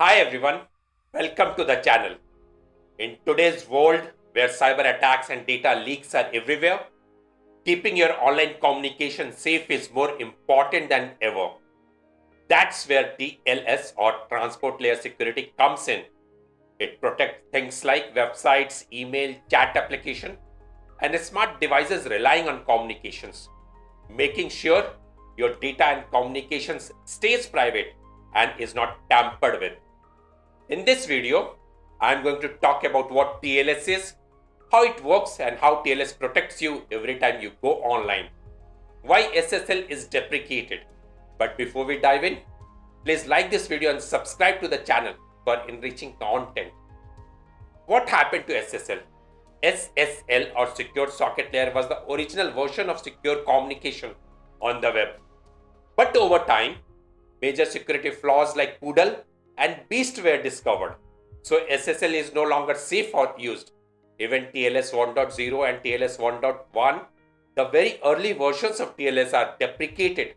Hi everyone, welcome to the channel. In today's world where cyber attacks and data leaks are everywhere, keeping your online communication safe is more important than ever. That's where TLS or Transport Layer Security comes in. It protects things like websites, email, chat application, and smart devices relying on communications, making sure your data and communications stays private and is not tampered with. In this video, I am going to talk about what TLS is, how it works and how TLS protects you every time you go online, why SSL is deprecated. But before we dive in, please like this video and subscribe to the channel for enriching content. What happened to SSL? SSL or Secure Socket Layer was the original version of secure communication on the web. But over time, major security flaws like Poodle and Beast were discovered. So SSL is no longer safe or used. Even TLS 1.0 and TLS 1.1, the very early versions of TLS are deprecated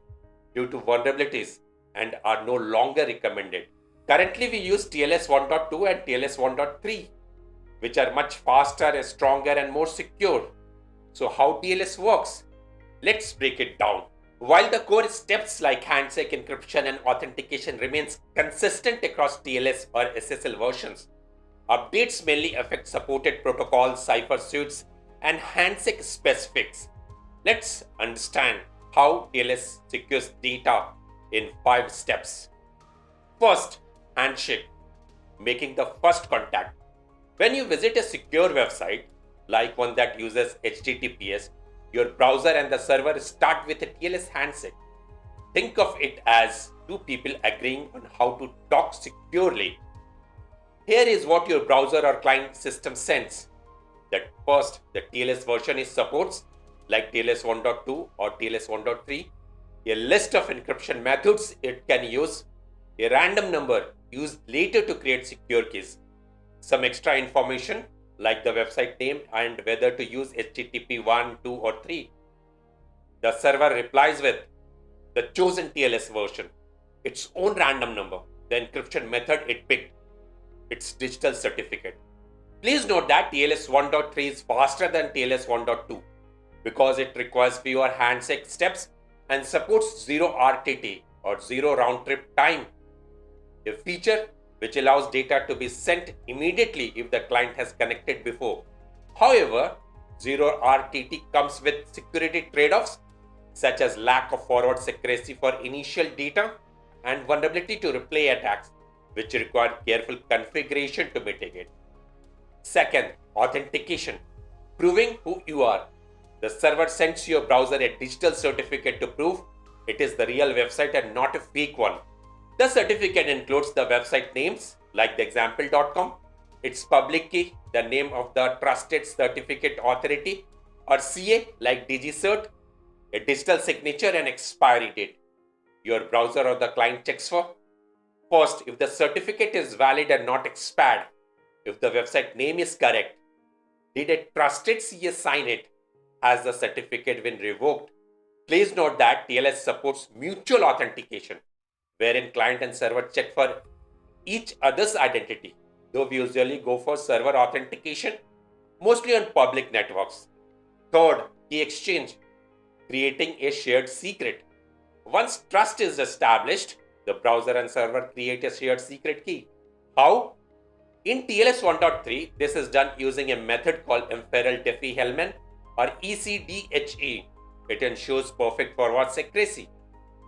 due to vulnerabilities and are no longer recommended. Currently, we use TLS 1.2 and TLS 1.3, which are much faster, stronger, and more secure. So, how TLS works? Let's break it down. While the core steps like handshake encryption and authentication remains consistent across TLS or SSL versions, updates mainly affect supported protocols, cipher suites, and handshake specifics. Let's understand how TLS secures data in 5 steps. First, handshake, making the first contact. When you visit a secure website, like one that uses HTTPS, your browser and the server start with a TLS handshake. Think of it as two people agreeing on how to talk securely. Here is what your browser or client system sends. That first, the TLS version is supports, like TLS 1.2 or TLS 1.3, a list of encryption methods it can use, a random number used later to create secure keys, some extra information like the website name and whether to use HTTP 1, 2 or 3. The server replies with the chosen TLS version, its own random number, the encryption method it picked, its digital certificate. Please note that TLS 1.3 is faster than TLS 1.2 because it requires fewer handshake steps and supports zero RTT or zero round trip time, a feature which allows data to be sent immediately if the client has connected before. However, zero RTT comes with security trade-offs such as lack of forward secrecy for initial data and vulnerability to replay attacks, which require careful configuration to mitigate. Second, authentication, proving who you are. The server sends your browser a digital certificate to prove it is the real website and not a fake one. The certificate includes the website names like theexample.com, its public key, the name of the Trusted Certificate Authority or CA like DigiCert, a digital signature and expiry date. Your browser or the client checks for first if the certificate is valid and not expired, if the website name is correct, did a trusted CA sign it, has the certificate been revoked. Please note that TLS supports mutual authentication, wherein client and server check for each other's identity, though we usually go for server authentication, mostly on public networks. Third, key exchange, creating a shared secret. Once trust is established, the browser and server create a shared secret key. How? In TLS 1.3, this is done using a method called Emperel-Diffie-Hellman or ECDHE. It ensures perfect forward secrecy.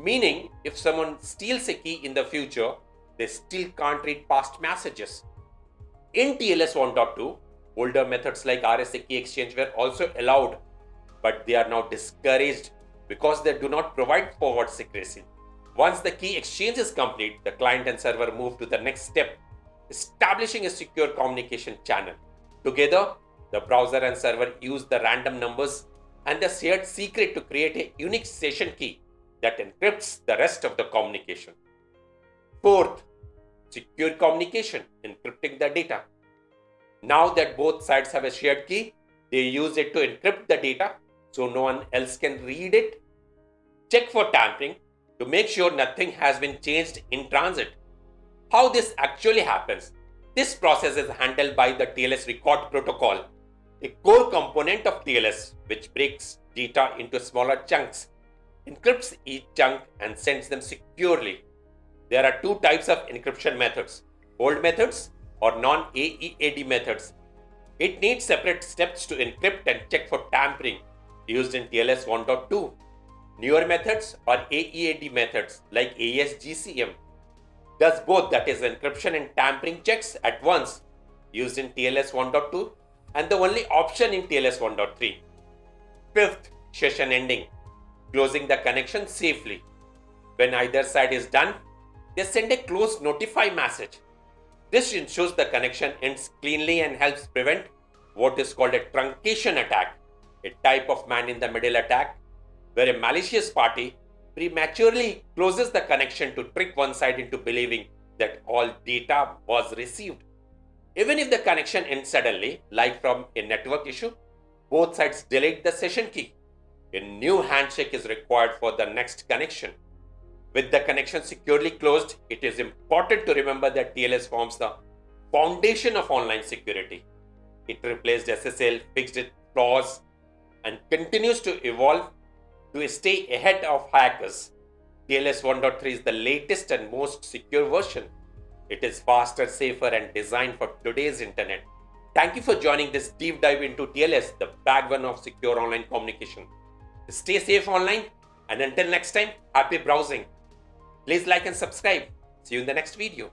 Meaning, if someone steals a key in the future, they still can't read past messages. In TLS 1.2, older methods like RSA key exchange were also allowed, but they are now discouraged because they do not provide forward secrecy. Once the key exchange is complete, the client and server move to the next step, establishing a secure communication channel. Together, the browser and server use the random numbers and the shared secret to create a unique session key that encrypts the rest of the communication. Fourth, secure communication, encrypting the data. Now that both sides have a shared key, they use it to encrypt the data so no one else can read it. Check for tampering to make sure nothing has been changed in transit. How this actually happens? This process is handled by the TLS record protocol, a core component of TLS which breaks data into smaller chunks, encrypts each chunk and sends them securely. There are two types of encryption methods, old methods or non-AEAD methods. It needs separate steps to encrypt and check for tampering used in TLS 1.2. Newer methods or AEAD methods like AES-GCM does both, that is encryption and tampering checks at once used in TLS 1.2 and the only option in TLS 1.3. Fifth, session ending, closing the connection safely. When either side is done, they send a close notify message. This ensures the connection ends cleanly and helps prevent what is called a truncation attack, a type of man-in-the-middle attack where a malicious party prematurely closes the connection to trick one side into believing that all data was received. Even if the connection ends suddenly, like from a network issue, both sides delete the session key. A new handshake is required for the next connection. With the connection securely closed, it is important to remember that TLS forms the foundation of online security. It replaced SSL, fixed its flaws, and continues to evolve to stay ahead of hackers. TLS 1.3 is the latest and most secure version. It is faster, safer, and designed for today's internet. Thank you for joining this deep dive into TLS, the backbone of secure online communication. Stay safe online, and until next time, happy browsing. Please like and subscribe. See you in the next video.